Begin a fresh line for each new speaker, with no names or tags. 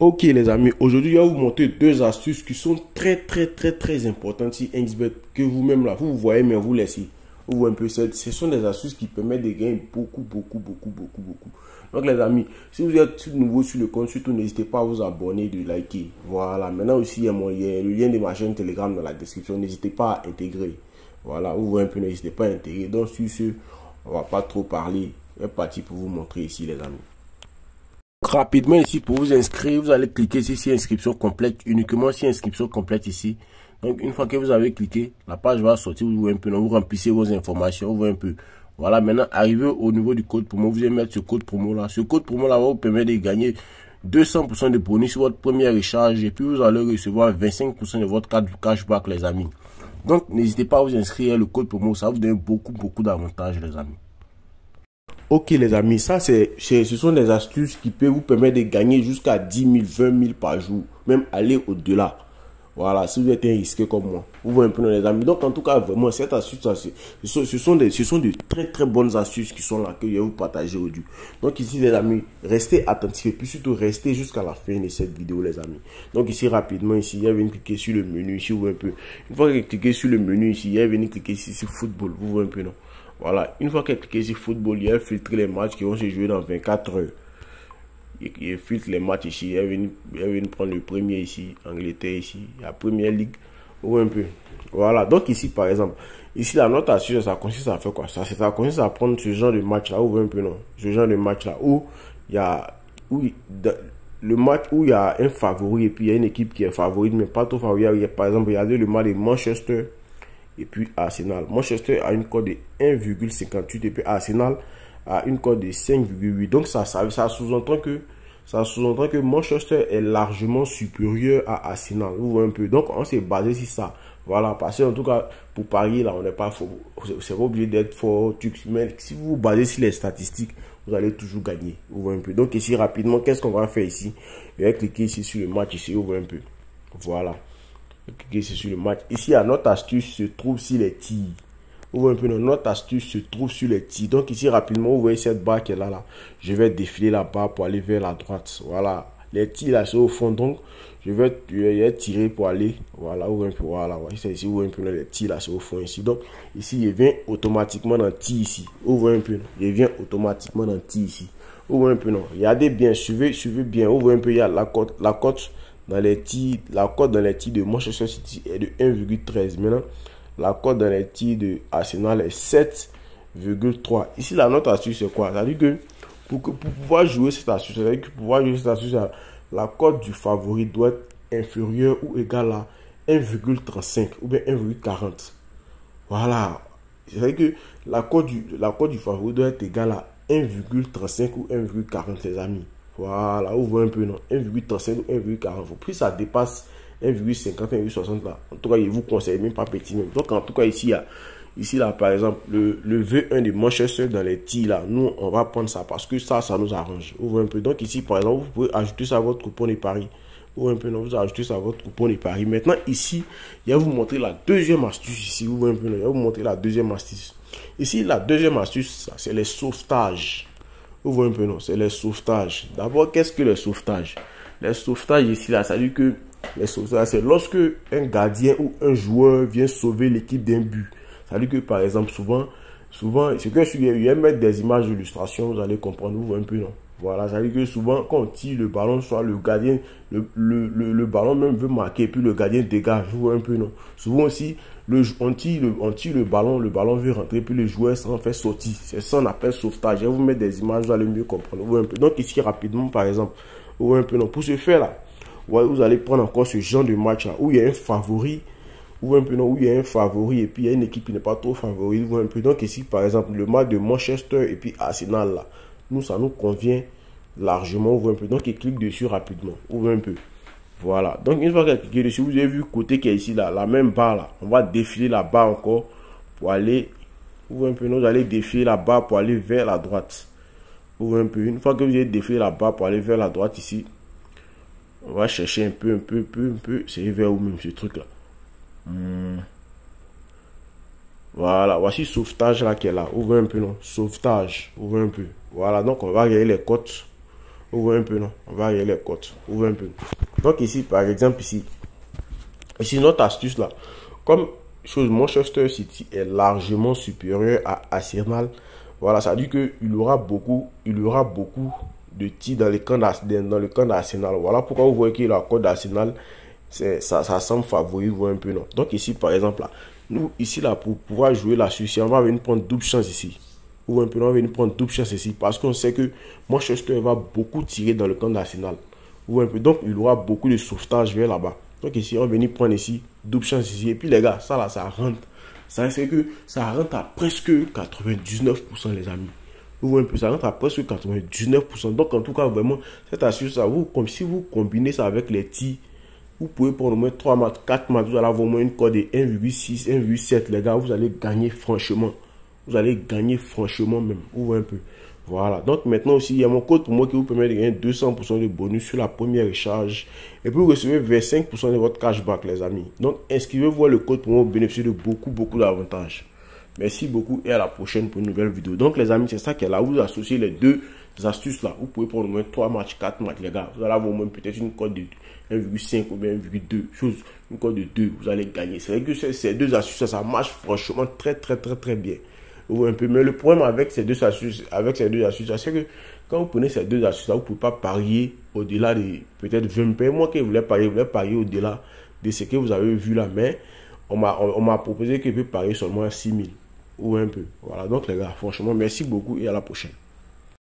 Ok les amis, aujourd'hui je vais vous montrer deux astuces qui sont très importantes si XBet que vous-même là, vous voyez mais vous laissez. Vous voyez un peu, ce sont des astuces qui permettent de gagner beaucoup. Donc les amis, si vous êtes nouveau sur le compte, surtout n'hésitez pas à vous abonner, de liker. Voilà, maintenant aussi il y a le lien de ma chaîne Telegram dans la description, n'hésitez pas à intégrer. Voilà, vous voyez un peu, n'hésitez pas à intégrer. Donc sur ce, on va pas trop parler, je suis parti pour vous montrer ici les amis. Rapidement ici pour vous inscrire, vous allez cliquer ici sur inscription complète, uniquement sur inscription complète ici. Donc une fois que vous avez cliqué, la page va sortir, vous voyez un peu, vous remplissez vos informations, vous voyez un peu. Voilà, maintenant arrivé au niveau du code promo, vous allez mettre ce code promo là. Ce code promo là va vous permettre de gagner 200% de bonus sur votre première recharge et puis vous allez recevoir 25% de votre cashback les amis. Donc n'hésitez pas à vous inscrire, le code promo ça vous donne beaucoup d'avantages les amis. Ok les amis, ça ce sont des astuces qui peuvent vous permettre de gagner jusqu'à 10 000, 20 000 par jour, même aller au-delà. Voilà, si vous êtes un risqué comme moi, vous voyez un peu les amis. Donc en tout cas, vraiment, cette astuce, ce sont de très bonnes astuces qui sont là, que je vais vous partager aujourd'hui. Donc ici les amis, restez attentifs et puis surtout restez jusqu'à la fin de cette vidéo les amis. Donc ici rapidement, ici, il y a venu cliquer sur le menu, ici vous voyez un peu. Une fois que vous cliquez sur le menu ici, il y a venu cliquer ici sur football, vous voyez un peu non. Voilà, une fois que vous cliquez sur football, il y a filtré les matchs qui vont se jouer dans 24 heures. Il filtre les matchs ici, il est venu prendre le premier ici, Angleterre ici, la première ligue, ou un peu. Voilà, donc ici par exemple, ici la note astuce, ça consiste à faire quoi? Ça consiste à prendre ce genre de match là, ou un peu non, ce genre de match là, où il y a, le match où il y a un favori et puis il y a une équipe qui est favorite, mais pas trop favorite. Par exemple, regardez le match de Manchester et puis Arsenal. Manchester a une cote de 1,58 et puis Arsenal a une cote de 5,8. Donc ça sous-entend que Manchester est largement supérieur à Arsenal. Vous voyez un peu. Donc on s'est basé sur ça. Voilà, parce que en tout cas pour parier là, on n'est pas fort. C'est pas obligé d'être fort. Mais si vous vous basez sur les statistiques, vous allez toujours gagner. Vous voyez un peu. Donc ici rapidement, qu'est-ce qu'on va faire ici? Je vais cliquer ici sur le match ici. Vous voyez un peu. Voilà. Cliquez sur le match. Ici, notre astuce se trouve sur les tirs. Vous voyez un peu, notre astuce se trouve sur les tirs. Donc ici, rapidement, vous voyez cette barre qui est là. Je vais défiler la barre pour aller vers la droite. Voilà. Les tirs là, c'est au fond. Donc, je vais tirer pour aller. Voilà, vous voyez un peu. Voilà. Ici, vous voyez un peu, les tirs là, c'est au fond ici. Donc, ici, il vient automatiquement dans le tir ici. Vous voyez un peu. Il vient automatiquement dans le tir ici. Vous voyez un peu, non. Regardez bien, suivez bien. Vous voyez un peu, il y a la cote. Dans les tirs, la cote dans les tirs de Manchester City est de 1,13. Maintenant, la cote dans les tirs de Arsenal est 7,3. Ici, la note astuce, c'est quoi? Ça veut dire que pour pouvoir jouer cette astuce, la cote du favori doit être inférieure ou égale à 1,35 ou bien 1,40. Voilà. C'est-à-dire que la cote du favori doit être égale à 1,35 ou 1,40, les amis. Voilà, vous voyez un peu, non? 1,35 ou 1,40. Puis ça dépasse 1,50, 1,60 là. En tout cas, il vous conseille même pas petit même. Donc, en tout cas, ici, là, par exemple, le V1 de Manchester dans les tirs là, nous, on va prendre ça parce que ça nous arrange. Vous voyez un peu. Donc, ici, par exemple, vous pouvez ajouter ça à votre coupon de paris. Vous voyez un peu, non? Vous ajoutez ça à votre coupon de paris. Maintenant, ici, il va vous montrer la deuxième astuce. Ici, vous voyez un peu, non? Il va vous montrer la deuxième astuce. Ici, la deuxième astuce, c'est les sauvetages. Vous voyez un peu, non? C'est les sauvetages. D'abord, qu'est-ce que les sauvetages? Les sauvetages ici, là, ça veut dire que les sauvetages, c'est lorsque un gardien ou un joueur vient sauver l'équipe d'un but. Ça veut dire que, par exemple, souvent, ce que je vais mettre des images d'illustration, vous allez comprendre, vous voyez un peu, non? Voilà, ça veut dire que souvent, quand on tire le ballon, soit le gardien, le ballon même veut marquer, puis le gardien dégage, vous voyez un peu, non? Souvent aussi, on tire le ballon veut rentrer, puis le joueur s'en fait sortir. C'est ça qu'on appelle sauvetage. Je vais vous mettre des images, vous allez mieux comprendre. Vous voyez un peu. Donc ici, rapidement, par exemple, vous voyez un peu, non? Pour ce faire là, vous allez prendre encore ce genre de match là, où il y a un favori. Vous voyez un peu, non? Où il y a un favori, et puis il y a une équipe qui n'est pas trop favorite. Vous voyez un peu. Donc ici, par exemple, le match de Manchester et puis Arsenal là, nous, ça nous convient largement. Vous voyez un peu. Donc, il clique dessus rapidement. Vous voyez un peu. Voilà. Donc, une fois qu'il a cliqué dessus, vous avez vu le côté qui est ici, là, la même barre, là. On va défiler la barre encore pour aller. Vous voyez un peu. Nous allons défiler la barre pour aller vers la droite. Vous voyez un peu. Une fois que vous avez défilé la barre pour aller vers la droite ici, on va chercher un peu. C'est vers où même ce truc, là. Voilà, voici sauvetage là qui est là. Ouvrez un peu, non? Sauvetage, ouvrez un peu. Voilà, donc on va regarder les cotes. Vous voyez un peu, non? On va regarder les cotes. Vous voyez un peu. Donc ici, par exemple, ici notre astuce là, comme chose, Manchester City est largement supérieur à Arsenal. Voilà, ça dit que il y aura beaucoup de tirs dans le camp d'Arsenal. Voilà pourquoi vous voyez que la cote d'Arsenal, ça semble favori, vous voyez un peu, non? Donc ici, par exemple, là, nous, ici, là, pour pouvoir jouer la Suisse, on va venir prendre double chance ici. Vous voyez un peu, on va venir prendre double chance ici, parce qu'on sait que Manchester va beaucoup tirer dans le camp d'Arsenal. Vous voyez un peu, donc il y aura beaucoup de sauvetage vers là-bas. Donc ici, on va venir prendre ici, double chance ici. Et puis les gars, ça là, ça rentre. Ça fait que ça rentre à presque 99%, les amis. Vous voyez un peu, ça rentre à presque 99%. Donc en tout cas, vraiment, cette astuce, ça, comme si vous combinez ça avec les tirs, vous pouvez prendre au moins 3 matchs, 4 matchs, vous allez avoir au moins une cote de 1,6, 1,7, les gars, vous allez gagner franchement. Vous allez gagner franchement même. Vous voyez un peu. Voilà. Donc maintenant aussi, il y a mon code pour moi qui vous permet de gagner 200% de bonus sur la première recharge. Et puis vous recevez 25% de votre cashback, les amis. Donc inscrivez-vous à le code pour moi, bénéficier de beaucoup d'avantages. Merci beaucoup et à la prochaine pour une nouvelle vidéo. Donc les amis, c'est ça qui est là. Vous associez les deux astuces là. Vous pouvez prendre au moins 3 matchs, 4 matchs, les gars. Vous allez avoir au moins peut-être une cote de 1,5 ou bien 1,2. Une cote de 2. Vous allez gagner. C'est vrai que ces deux astuces, ça marche franchement très bien. Un peu. Mais le problème avec ces deux astuces, c'est que quand vous prenez ces deux astuces, vous ne pouvez pas parier au-delà de peut-être 20 paires. Moi qui voulais parier au-delà de ce que vous avez vu là, mais on m'a proposé que je peux parier seulement à 6 000 ou un peu. Voilà, donc les gars, franchement, merci beaucoup et à la prochaine.